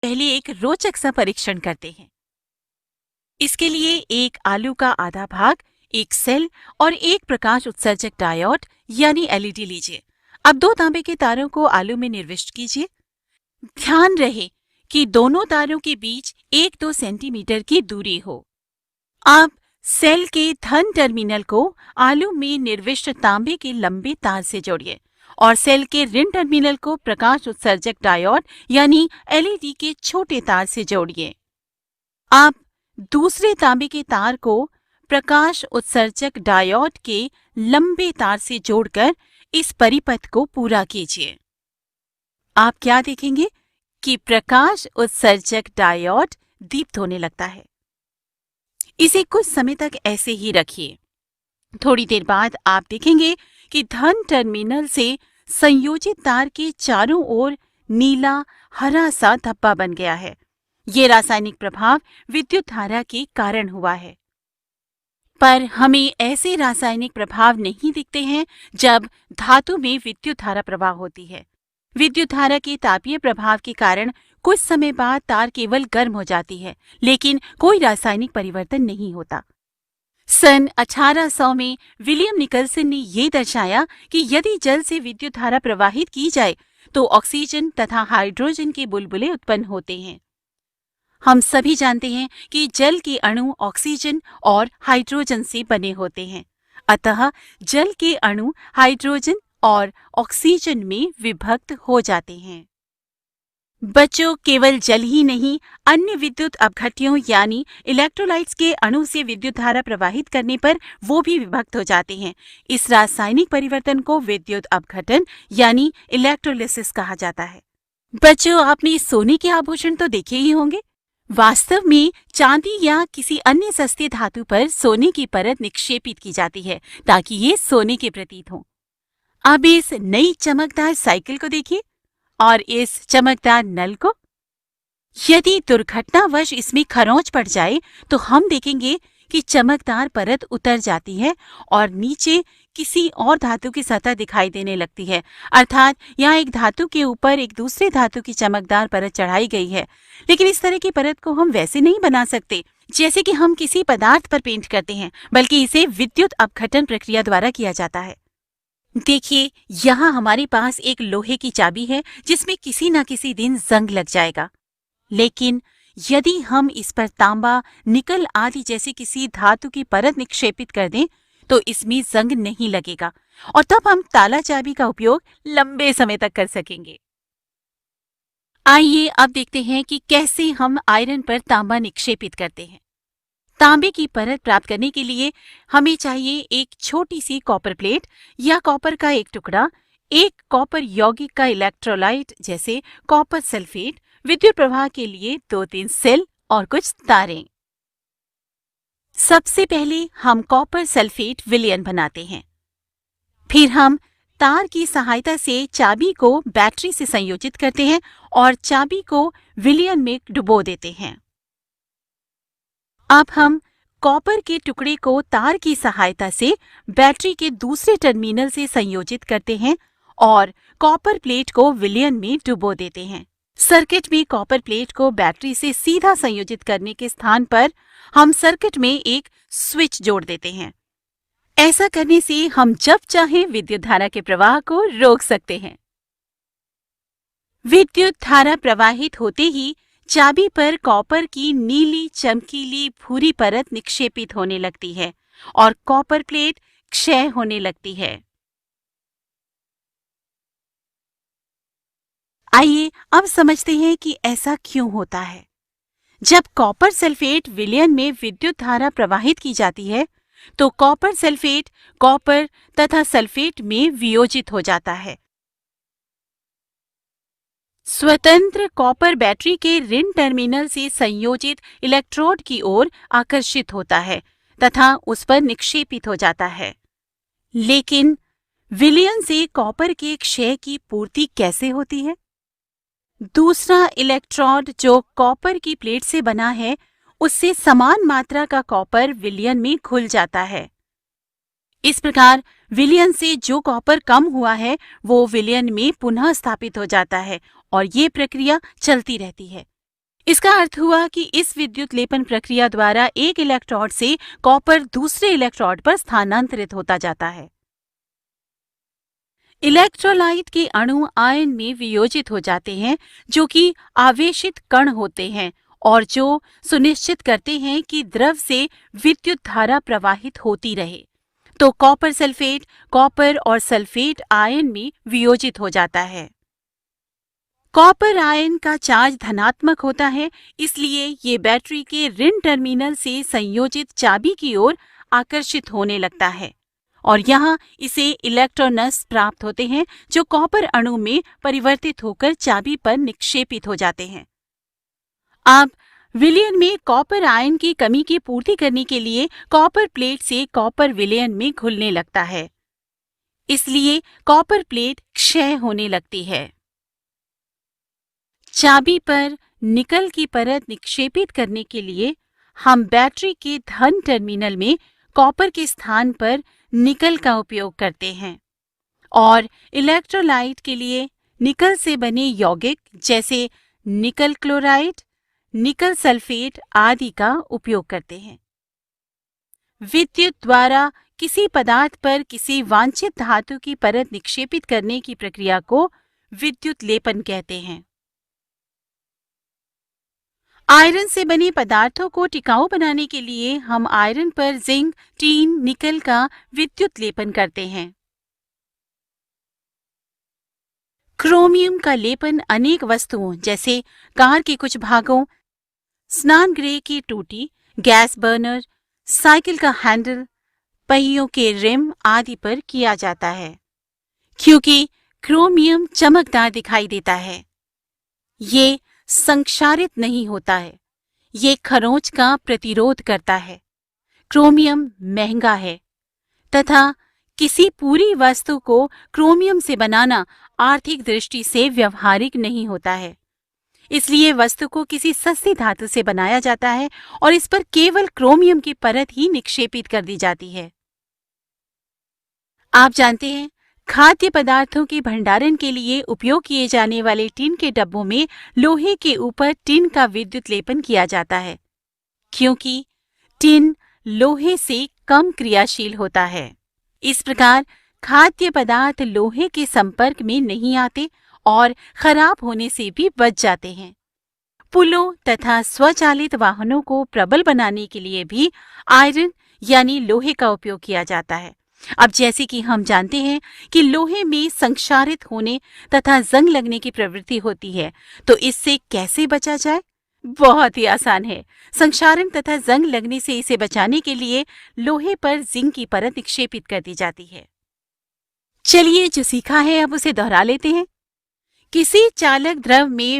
पहले एक रोचक सा परीक्षण करते हैं। इसके लिए एक आलू का आधा भाग, एक सेल और एक प्रकाश उत्सर्जक डायोड यानी एलईडी लीजिए। अब दो तांबे के तारों को आलू में निर्विष्ट कीजिए। ध्यान रहे कि दोनों तारों के बीच 1-2 सेंटीमीटर की दूरी हो। अब सेल के धन टर्मिनल को आलू में निर्विष्ट तांबे के लंबे तार से जोड़िए और सेल के ऋण टर्मिनल को प्रकाश उत्सर्जक डायोड यानी एलईडी के छोटे तार से जोड़िए। आप दूसरे तांबे के तार को प्रकाश उत्सर्जक डायोड के लंबे तार से जोड़कर इस परिपथ को पूरा कीजिए। आप क्या देखेंगे कि प्रकाश उत्सर्जक डायोड दीप्त होने लगता है। इसे कुछ समय तक ऐसे ही रखिए। थोड़ी देर बाद आप देखेंगे कि धन टर्मिनल से संयोजित तार के चारों ओर नीला हरा सा धब्बा बन गया है। ये रासायनिक प्रभाव विद्युत धारा के कारण हुआ है। पर हमें ऐसे रासायनिक प्रभाव नहीं दिखते हैं जब धातु में विद्युत धारा प्रवाह होती है। विद्युत धारा के तापीय प्रभाव के कारण कुछ समय बाद तार केवल गर्म हो जाती है, लेकिन कोई रासायनिक परिवर्तन नहीं होता। सन 1800 में विलियम निकलसन ने यह दर्शाया कि यदि जल से विद्युत धारा प्रवाहित की जाए तो ऑक्सीजन तथा हाइड्रोजन के बुलबुले उत्पन्न होते हैं। हम सभी जानते हैं कि जल के अणु ऑक्सीजन और हाइड्रोजन से बने होते हैं, अतः जल के अणु हाइड्रोजन और ऑक्सीजन में विभक्त हो जाते हैं। बच्चों, केवल जल ही नहीं, अन्य विद्युत अपघट्यों यानी इलेक्ट्रोलाइट्स के अणु से विद्युत धारा प्रवाहित करने पर वो भी विभक्त हो जाते हैं। इस रासायनिक परिवर्तन को विद्युत अपघटन यानी इलेक्ट्रोलिसिस कहा जाता है। बच्चों, आपने सोने के आभूषण तो देखे ही होंगे। वास्तव में चांदी या किसी अन्य सस्ते धातु पर सोने की परत निक्षेपित की जाती है ताकि ये सोने के प्रतीत हो। अब इस नई चमकदार साइकिल को देखिए और इस चमकदार नल को। यदि दुर्घटनावश इसमें खरोंच पड़ जाए तो हम देखेंगे कि चमकदार परत उतर जाती है और नीचे किसी और धातु की सतह दिखाई देने लगती है। अर्थात यहाँ एक धातु के ऊपर एक दूसरे धातु की चमकदार परत चढ़ाई गई है। लेकिन इस तरह की परत को हम वैसे नहीं बना सकते जैसे कि हम किसी पदार्थ पर पेंट करते हैं, बल्कि इसे विद्युत अपघटन प्रक्रिया द्वारा किया जाता है। देखिए, यहाँ हमारे पास एक लोहे की चाबी है जिसमें किसी न किसी दिन जंग लग जाएगा। लेकिन यदि हम इस पर तांबा, निकल आदि जैसी किसी धातु की परत निक्षेपित कर दें तो इसमें जंग नहीं लगेगा और तब हम ताला चाबी का उपयोग लंबे समय तक कर सकेंगे। आइए अब देखते हैं कि कैसे हम आयरन पर तांबा निक्षेपित करते हैं। तांबे की परत प्राप्त करने के लिए हमें चाहिए एक छोटी सी कॉपर प्लेट या कॉपर का एक टुकड़ा, एक कॉपर यौगिक का इलेक्ट्रोलाइट जैसे कॉपर सल्फेट, विद्युत प्रवाह के लिए 2-3 सेल और कुछ तारें। सबसे पहले हम कॉपर सल्फेट विलयन बनाते हैं। फिर हम तार की सहायता से चाबी को बैटरी से संयोजित करते हैं और चाबी को विलयन में डुबो देते हैं। अब हम कॉपर के टुकड़े को तार की सहायता से बैटरी के दूसरे टर्मिनल से संयोजित करते हैं और कॉपर प्लेट को विलयन में डुबो देते हैं। सर्किट में कॉपर प्लेट को बैटरी से सीधा संयोजित करने के स्थान पर हम सर्किट में एक स्विच जोड़ देते हैं। ऐसा करने से हम जब चाहे विद्युत धारा के प्रवाह को रोक सकते हैं। विद्युत धारा प्रवाहित होते ही चाबी पर कॉपर की नीली चमकीली भूरी परत निक्षेपित होने लगती है और कॉपर प्लेट क्षय होने लगती है। आइए अब समझते हैं कि ऐसा क्यों होता है। जब कॉपर सल्फेट विलयन में विद्युत धारा प्रवाहित की जाती है तो कॉपर सल्फेट कॉपर तथा सल्फेट में वियोजित हो जाता है। स्वतंत्र कॉपर बैटरी के ऋण टर्मिनल से संयोजित इलेक्ट्रोड की ओर आकर्षित होता है तथा उस पर निक्षेपित हो जाता है। लेकिन विलयन से कॉपर के क्षय की पूर्ति कैसे होती है? दूसरा इलेक्ट्रोड जो कॉपर की प्लेट से बना है उससे समान मात्रा का कॉपर विलयन में घुल जाता है। इस प्रकार विलयन से जो कॉपर कम हुआ है वो विलयन में पुनः स्थापित हो जाता है और ये प्रक्रिया चलती रहती है। इसका अर्थ हुआ कि इस विद्युत लेपन प्रक्रिया द्वारा एक इलेक्ट्रोड से कॉपर दूसरे इलेक्ट्रोड पर स्थानांतरित होता जाता है। इलेक्ट्रोलाइट के अणु आयन में वियोजित हो जाते हैं, जो कि आवेशित कण होते हैं और जो सुनिश्चित करते हैं कि द्रव से विद्युत धारा प्रवाहित होती रहे। तो कॉपर सल्फेट कॉपर और सल्फेट आयन में वियोजित हो जाता है। कॉपर आयन का चार्ज धनात्मक होता है, इसलिए ये बैटरी के ऋण टर्मिनल से संयोजित चाबी की ओर आकर्षित होने लगता है और यहाँ इसे इलेक्ट्रॉनस प्राप्त होते हैं, जो कॉपर अणु में परिवर्तित होकर चाबी पर निक्षेपित हो जाते हैं। अब विलयन में कॉपर आयन की कमी की पूर्ति करने के लिए कॉपर प्लेट से कॉपर विलयन में घुलने लगता है, इसलिए कॉपर प्लेट क्षय होने लगती है। चाबी पर निकल की परत निक्षेपित करने के लिए हम बैटरी के धन टर्मिनल में कॉपर के स्थान पर निकल का उपयोग करते हैं और इलेक्ट्रोलाइट के लिए निकल से बने यौगिक जैसे निकल क्लोराइड, निकल सल्फेट आदि का उपयोग करते हैं। विद्युत द्वारा किसी पदार्थ पर किसी वांछित धातु की परत निक्षेपित करने की प्रक्रिया को विद्युत लेपन कहते हैं। आयरन से बने पदार्थों को टिकाऊ बनाने के लिए हम आयरन पर जिंक, टीन, निकल का विद्युत लेपन करते हैं। क्रोमियम का लेपन अनेक वस्तुओं जैसे कार के कुछ भागों, स्नान गृह की टूटी, गैस बर्नर, साइकिल का हैंडल, पहियों के रिम आदि पर किया जाता है, क्योंकि क्रोमियम चमकदार दिखाई देता है। ये संक्षारित नहीं होता है, ये खरोंच का प्रतिरोध करता है। क्रोमियम महंगा है तथा किसी पूरी वस्तु को क्रोमियम से बनाना आर्थिक दृष्टि से व्यवहारिक नहीं होता है, इसलिए वस्तु को किसी सस्ती धातु से बनाया जाता है और इस पर केवल क्रोमियम की परत ही निक्षेपित कर दी जाती है। आप जानते हैं, खाद्य पदार्थों के भंडारण के लिए उपयोग किए जाने वाले टिन के डब्बों में लोहे के ऊपर टिन का विद्युत लेपन किया जाता है, क्योंकि टिन लोहे से कम क्रियाशील होता है। इस प्रकार खाद्य पदार्थ लोहे के संपर्क में नहीं आते और खराब होने से भी बच जाते हैं। पुलों तथा स्वचालित वाहनों को प्रबल बनाने के लिए भी आयरन यानी लोहे का उपयोग किया जाता है। अब जैसे कि हम जानते हैं कि लोहे में संक्षारित होने तथा जंग लगने की प्रवृत्ति होती है, तो इससे कैसे बचा जाए? बहुत ही आसान है। संक्षारण तथा जंग लगने से इसे बचाने के लिए लोहे पर जिंक की परत निक्षेपित कर दी जाती है। चलिए, जो सीखा है अब उसे दोहरा लेते हैं। किसी चालक द्रव में